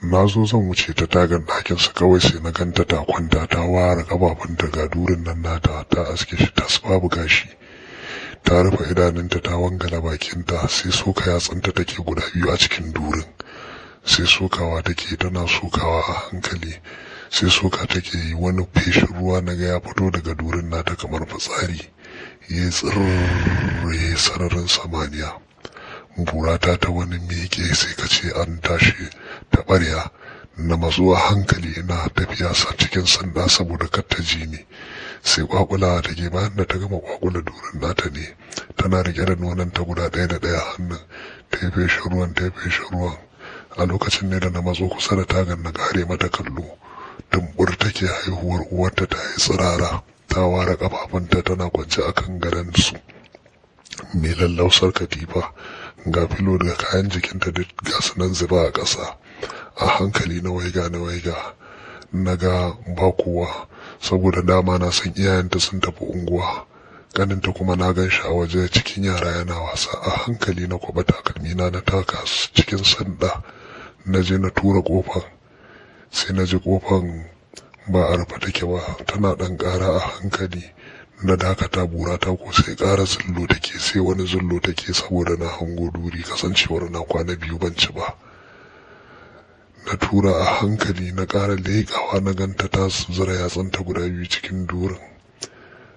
Na zo zan wuce ta tagar ɗakinsa kawai sai na ganta ta kwanta ta ware ƙafafunta ga durin nan nata ta aske shi tas babu gashi. Ta rufe idanunta ta wangala bakinta sai soka yatsunta take guda biyu a cikin durin. Sai sokawa take tana sokawa a hankali. Sai soka take yi wani feshin ruwa na ga ya fito daga durin nata kamar fitsari. Ya tsirre sararin samaniya. Burata ta wani miƙe sai ka ce an tashi ta ɓarya. Na matsuwa hankali ina tafiya cikin sanda saboda kar ta ji ni. Sai kwakula ta ke bayan da ta gama kwakula durin nata ne tana rike da nonon ta guda ɗaya da ɗaya hannun ta yi feshin ruwan. A lokacin ne da na matso kusa da tagan na kare mata kallo. Dumbur take haihuwar uwarta ta yi tsirara ta ware kafafunta tana kwance akan gadon su mai lallausar katifa. Ga filo daga kayan jikinta duk gasu nan zuba a ƙasa. A hankali na waiga na ga ba kowa saboda dama na san iyayenta sun tafi unguwa. Ganinta kuma na gan shi a waje cikin yara yana wasa. A hankali na kwaba takalmina na taka cikin sanda na je na tura kofar. Sai na ji kofar ba a rufe take ba tana ɗan ƙara a hankali. Na dakata burata ko sai ƙara zullo take sai wani zullo take saboda na hango duri kasancewar na kwana biyu ban ci ba. Na tura a hankali na ƙara leƙawa na ganta ta zura yatsanta guda biyu cikin durin.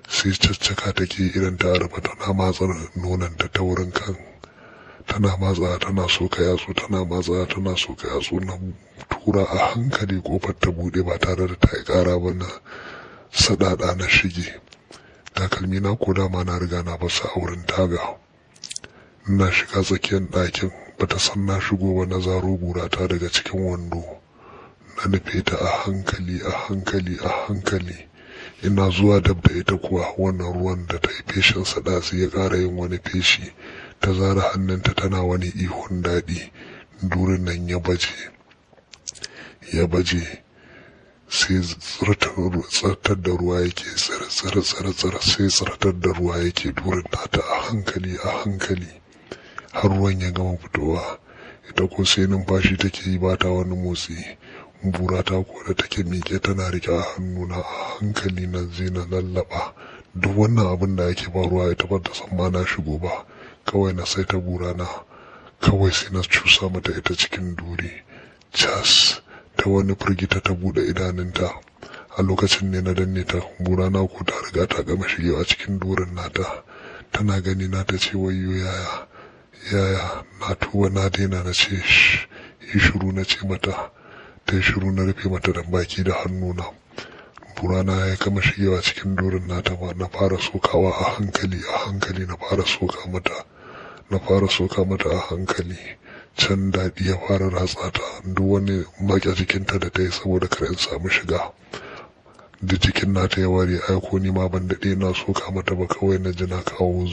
Sai caccaka take irin ta rufe tana matsar nonanta ta wurin kan. Tana matsa tana soka yatsu tana matsa tana soka yatsu. Na tura a hankali kofar ta buɗe ba tare da ta yi ƙara ba na saɗaɗa na shige. Takalmi na ko dama na riga na basu a wurin taga. Ina shiga tsakiyar ɗakin bata san na shigo ba na zaro burata daga cikin wando. Na nufe ta a hankali. Ina zuwa dab da ita kuwa wannan ruwan da ta yi feshin ɗazu ya ƙara yin wani feshi. Ta zara hannunta tana wani ihun daɗi. Durin nan ya baje. Sai tsirtar da ruwa yake tsire sai tsirtar da ruwa yake durin nata a hankali har ruwan ya gama fitowa. Ita ko sai numfashi take yi ba ta wani motsi. Burata ko da take miƙe tana rike a hannuna a hankali na je na lallaba. Duk wannan abin da yake faruwa ita ba ta san ma na shigo ba. Kawai na sai ta burana kawai sai na cusa mata ita cikin duri. Cas ta wani firgita ta bude idanunta. A lokacin ne na danne ta burana ko ta riga ta gama shigewa cikin durin nata. Tana gani na ta ce wayyo yaya na tuba na daina na ce yi shiru na ce mata. Ta yi shiru na rufe mata da baki da hannuna. Burana ya gama shigewa cikin durin nata ba na fara sokawa a hankali na fara soka mata a hankali. Can daɗi ya fara ratsa ta duk wani maƙe jikinta da ta yi saboda kar in samu shiga. Da jikin nata ya ware aiko ni ma ban daɗe na soka mata ba kawai na ji na kawo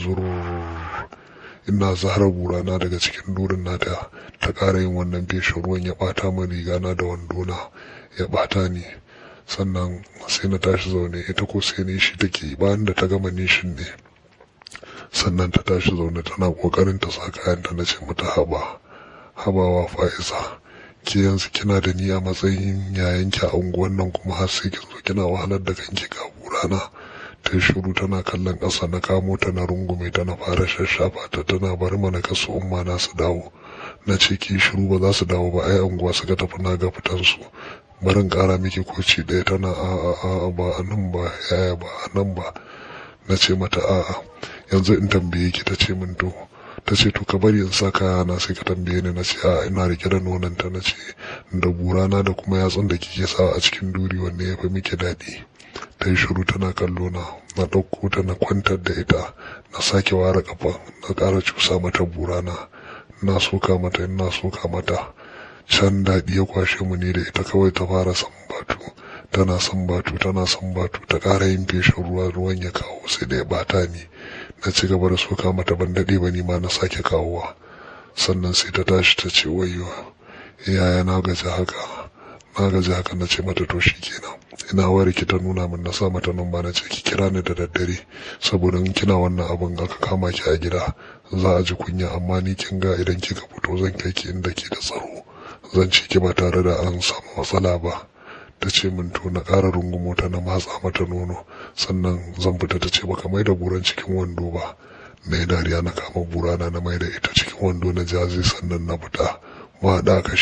ina zahara burana daga cikin durin nata ta ƙara yin wannan feshin ruwan ya ɓata min rigana da wandona ya ɓata ni. Sannan sai na tashi zaune ita ko sai nishi take bayan da ta gama nishin ne. Sannan ta tashi zaune tana ƙoƙarin ta sa kayanta na ce mata habawa Fa'iza ke yanzu kina da ni a matsayin yayanki a unguwan nan kuma har sai kin zo kina wahalar da kanki ga burana. Ta yi shiru tana kallon ƙasa na kamo ta na rungume ta na fara shashafa ta tana bari mana kasu umma na su dawo. Na ce ki shiru ba za su dawo ba ai unguwa suka tafi na ga fitan su. Barin ƙara miki koci ɗaya tana a'a ba a nan ba yaya ba a nan ba. Na ce mata a'a yanzu in tambaye ki ta ce min to. Ta ce to ka bari in sa kaya na sai ka tambaye ni. Na ce a ina rike da nonanta. Na ce da burana da kuma yatsun da kike sa a cikin duri wanne ya fi miki daɗi. Ta yi shiru tana kallo na ɗauko ta na kwantar da ita na sake ware kafa na ƙara cusa mata burana na soka mata can daɗi ya kwashe mu ne da ita kawai ta fara sambatu ta ƙara yin feshin ruwan ya kawo sai da ya bata ni. Na ci gaba da soka mata ban daɗe ba ni ma na sake kawowa. Sannan sai ta tashi ta ce wayyo yaya na gaji haka na ce mata to kenan ina ware ki ta nuna min na sa mata nan ba na ce ki kira ni da daddare saboda in kina wannan abin aka kama ki a gida za a ji kunya amma ni kin ga idan kika fito zan kai ki inda ke da tsaro zan ciki ba tare da an samu matsala ba. Ta ce min to na ƙara rungumo ta na matsa mata nono, sannan zan fita. ta ce baka mai da buran cikin wando ba. Na yi dariya na kama burana na mai da ita cikin wando na jazi, sannan na fita. Mu haɗa ka